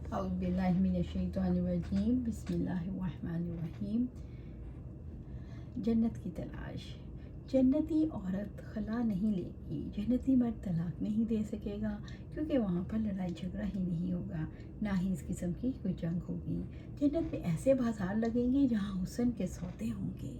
اعوذ باللہ من الشیطان الرجیم، بسم اللہ الرحمن الرحیم۔ جنت کی تلاش۔ جنتی عورت خلا نہیں لے گی، جنتی مرد طلاق نہیں دے سکے گا، کیونکہ وہاں پر لڑائی جھگڑا ہی نہیں ہوگا، نہ ہی اس قسم کی کوئی جنگ ہوگی۔ جنت میں ایسے بازار لگیں گے جہاں حسن کے سودے ہوں گے۔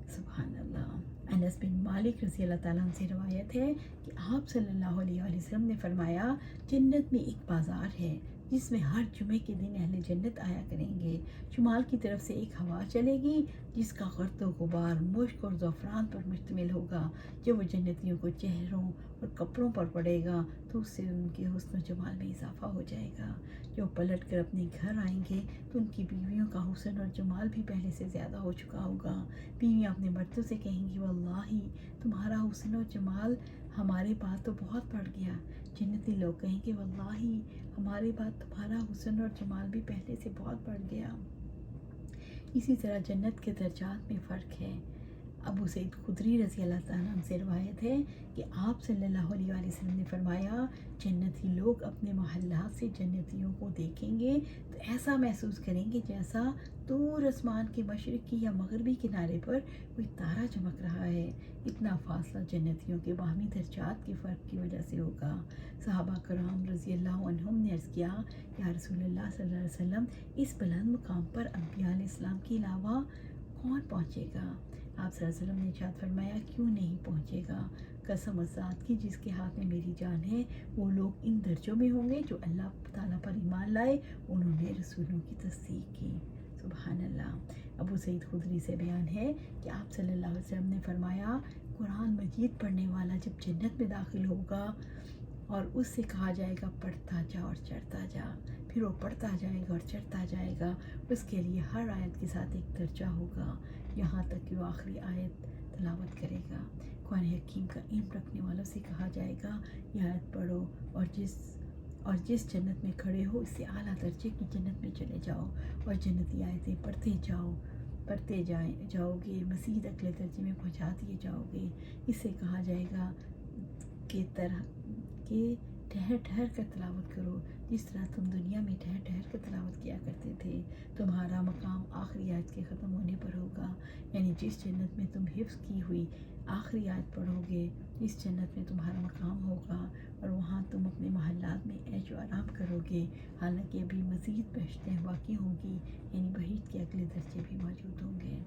سبحان اللہ۔ انس بن مالک رضی اللہ تعالیٰ عنہ سے روایت ہے کہ آپ صلی اللہ علیہ وسلم نے فرمایا، جنت میں ایک بازار ہے جس میں ہر جمعے کے دن اہل جنت آیا کریں گے۔ شمال کی طرف سے ایک ہوا چلے گی جس کا گرد و غبار مشک اور زعفران پر مشتمل ہوگا۔ جب وہ جنتیوں کو چہروں اور کپڑوں پر پڑے گا تو اس سے ان کے حسن و جمال میں اضافہ ہو جائے گا۔ جو پلٹ کر اپنے گھر آئیں گے تو ان کی بیویوں کا حسن اور جمال بھی پہلے سے زیادہ ہو چکا ہوگا۔ بیویاں اپنے مردوں سے کہیں گی، واللہ تمہارا حسن و جمال ہمارے بعد تو بہت بڑھ گیا۔ جنتی لوگ کہیں گے، واللہ ہمارے بعد تمہارا حسن اور جمال بھی پہلے سے بہت بڑھ گیا۔ اسی طرح جنت کے درجات میں فرق ہے۔ ابو سعید خدری رضی اللہ تعالیٰ عنہ سے روایت ہے کہ آپ صلی اللہ علیہ وآلہ وسلم نے فرمایا، جنتی لوگ اپنے محلات سے جنتیوں کو دیکھیں گے تو ایسا محسوس کریں گے جیسا دور آسمان کے مشرقی یا مغربی کنارے پر کوئی تارا چمک رہا ہے۔ اتنا فاصلہ جنتیوں کے باہمی درجات کے فرق کی وجہ سے ہوگا۔ صحابہ کرام رضی اللہ عنہم نے عرض کیا، یا رسول اللہ صلی اللہ علیہ وسلم، اس بلند مقام پر انبیاء علیہ السلام کے علاوہ کون پہنچے گا؟ آپ صلی اللہ علیہ وسلم نے ارشاد فرمایا، کیوں نہیں پہنچے گا؟ قسم اس ذات کی جس کے ہاتھ میں میری جان ہے، وہ لوگ ان درجوں میں ہوں گے جو اللہ تعالیٰ پر ایمان لائے، انہوں نے رسولوں کی تصدیق کی۔ سبحان اللہ۔ ابو سعید خدری سے بیان ہے کہ آپ صلی اللہ علیہ وسلم نے فرمایا، قرآن مجید پڑھنے والا جب جنت میں داخل ہوگا اور اس سے کہا جائے گا، پڑھتا جا اور چڑھتا جا، پھر وہ پڑھتا جائے گا اور چڑھتا جائے گا، اس کے لیے ہر آیت کے ساتھ ایک درجہ ہوگا، یہاں تک کہ وہ آخری آیت تلاوت کرے گا۔ قرآن حکیم کا علم رکھنے والوں سے کہا جائے گا، یہ آیت پڑھو اور جس جنت میں کھڑے ہو اس سے اعلیٰ درجے کی جنت میں چلے جاؤ، اور جنتی آیتیں پڑھتے جاؤ گے، مزید اگلے درجے میں پہنچا دیے جاؤ گے۔ اس سے کہا جائے گا کہ ٹھہر ٹھہر کر تلاوت کرو، جس طرح تم دنیا میں ٹھہر ٹھہر کر تلاوت کیا کرتے تھے۔ تمہارا مقام آخری آیت کے ختم ہونے پر ہوگا، یعنی جس جنت میں تم حفظ کی ہوئی آخری آیت پڑھو گے، اس جنت میں تمہارا مقام ہوگا، اور وہاں تم اپنے محلات میں عیش و آرام کرو گے، حالانکہ ابھی مزید بہشتیں باقی ہوں گی، یعنی بہشت کے اگلے درجے بھی موجود ہوں گے۔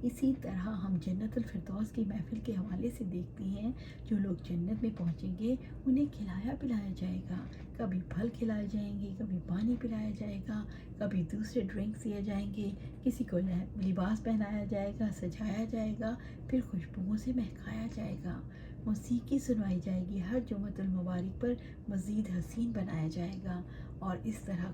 اسی طرح ہم جنت الفردوس کی محفل کے حوالے سے دیکھتے ہیں، جو لوگ جنت میں پہنچیں گے انہیں کھلایا پلایا جائے گا، کبھی پھل کھلائے جائیں گے، کبھی پانی پلایا جائے گا، کبھی دوسرے ڈرنکس دیے جائیں گے، کسی کو لباس پہنایا جائے گا، سجایا جائے گا، پھر خوشبوؤں سے مہکایا جائے گا، موسیقی سنوائی جائے گی، ہر جمعۃ المبارک پر مزید حسین بنایا جائے گا، اور اس طرح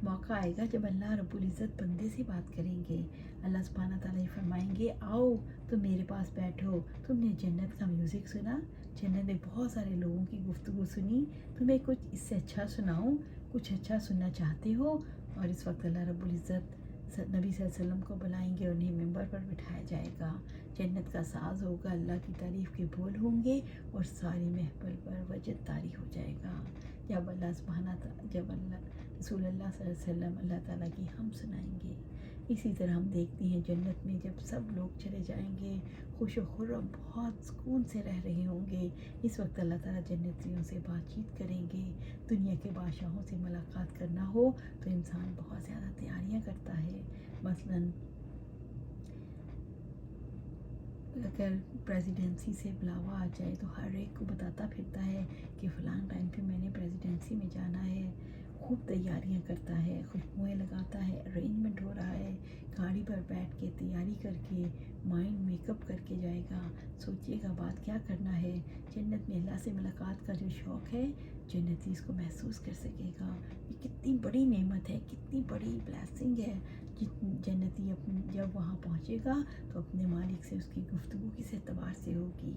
موقع آئے گا جب اللہ رب العزت بندے سے بات کریں گے۔ اللہ سبحانہ تعالیٰ فرمائیں گے، آؤ تم میرے پاس بیٹھو، تم نے جنت کا میوزک سنا، جنت میں بہت سارے لوگوں کی گفتگو سنی، تمہیں کچھ اس سے اچھا سناؤں، کچھ اچھا سننا چاہتے ہو؟ اور اس وقت اللہ رب العزت نبی صلی اللہ علیہ وسلم کو بلائیں گے اور انہیں ممبر پر بٹھایا جائے گا، جنت کا ساز ہوگا، اللہ کی تعریف کے بول ہوں گے، اور ساری محفل پر وجد طاری ہو جائے گا، جب رسول اللہ صلی اللہ علیہ وسلم اللہ تعالیٰ کی ہم سنائیں گے۔ اسی طرح ہم دیکھتے ہیں جنت میں جب سب لوگ چلے جائیں گے، خوش و خرم بہت سکون سے رہ رہے ہوں گے، اس وقت اللہ تعالیٰ جنتیوں سے بات چیت کریں گے۔ دنیا کے بادشاہوں سے ملاقات کرنا ہو تو انسان بہت زیادہ تیاریاں کرتا ہے، مثلاً اگر پریزیڈنسی سے بلاوا آ جائے تو ہر ایک کو بتاتا پھرتا ہے کہ فلاں ٹائم پہ میں نے پریزیڈنسی میں جانا ہے، خوب تیاریاں کرتا ہے، خوشبوئیں لگاتا ہے، ارینجمنٹ ہو رہا ہے، گاڑی پر بیٹھ کے تیاری کر کے مائنڈ میک اپ کر کے جائے گا، سوچیے گا بات کیا کرنا ہے۔ جنت میں اللہ سے ملاقات کا جو شوق ہے، جنتی اس کو محسوس کر سکے گا۔ یہ کتنی بڑی نعمت ہے، کتنی بڑی بلیسنگ ہے۔ جنتی جب وہاں پہنچے گا تو اپنے مالک سے اس کی گفتگو کس اعتبار سے ہوگی۔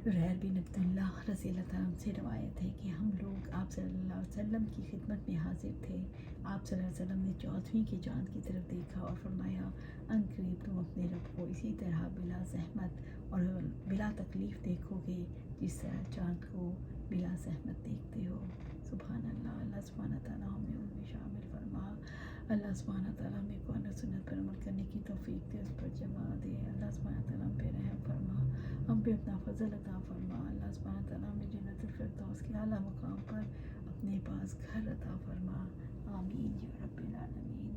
جریر بن عبداللہ رضی اللہ تعالیٰ عنہ سے روایت ہے کہ ہم لوگ آپ صلی اللہ علیہ وسلم کی خدمت میں حاضر تھے، آپ صلی اللہ علیہ وسلم نے 14ویں کے چاند کی طرف دیکھا اور فرمایا، عنقریب تم اپنے رب کو اسی طرح بلا زحمت اور بلا تکلیف دیکھو گے جس طرح چاند کو بلا زحمت دیکھتے ہو. سبحان اللہ. اللہ سبحانہ تعالیٰ ہمیں ان میں شامل فرما. اللہ سبحانہ تعالیٰ ہمیں قرآن و سنت پر عمل کرنے کی توفیق دے، اس پر جمع دے. اللہ سبحانہ تعالیٰ ہم پہ رحم فرما، ہم پہ اپنا فضل عطا فرما. اللہ سبحانہ تعالیٰ ہمیں جنت الفردوس کے اعلیٰ مقام پر اپنے پاس گھر عطا فرما. آمین یا رب العالمین.